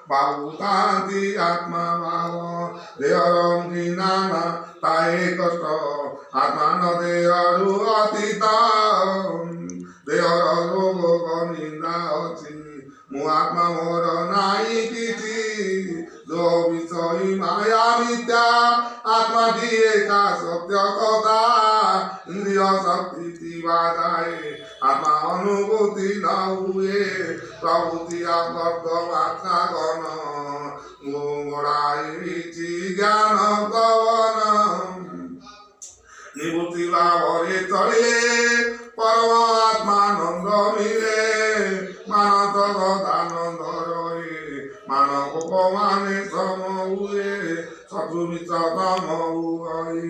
ବାବୁଥାନ୍ତି ଆତ୍ମା ଭାବ ଦେହର ଘୃଣାନ ତାଏ କଷ୍ଟ ଆତ୍ମା ନ ଦେହରୁ ଅତୀତ ଦେହର ରୋଗ ନିନ୍ଦା ଅଛି ମୁଁ ଆତ୍ମା ମୋର ନାହିଁ କିଛି ଯୋ ବିଷୟ ମାୟା ମିଥ୍ୟା ଆତ୍ମାଟି ଏକା ସତ୍ୟ କଥା ଇନ୍ଦ୍ରିୟ ଶକ୍ତି ଥିବା ଯାଏ ଆତ୍ମା ଅନୁଭୂତି ନ ହୁଏ ପ୍ରଭୃତି ଆବଦ୍ଧ ମାତ୍ରା ଗଣ ଗୋড়াইছি জ্ঞান পবন নিবৃত্তি ভাবরে চলিলে পরমাত্মানন্দ মিলে মানস গদানন্দ রয়ে মানব মানে সম হুয়ে শত্রু মিত্র তম হুই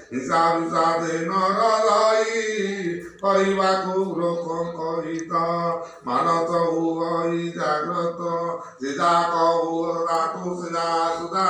হিংসা বিষাদে নর রই କରିବାକୁ ଲୋକ କହିତ ମାନସ ହୁଇ ଜାଗ୍ରତ ଯେ ଯାକ ତାକୁ ସିନା ସୁଧା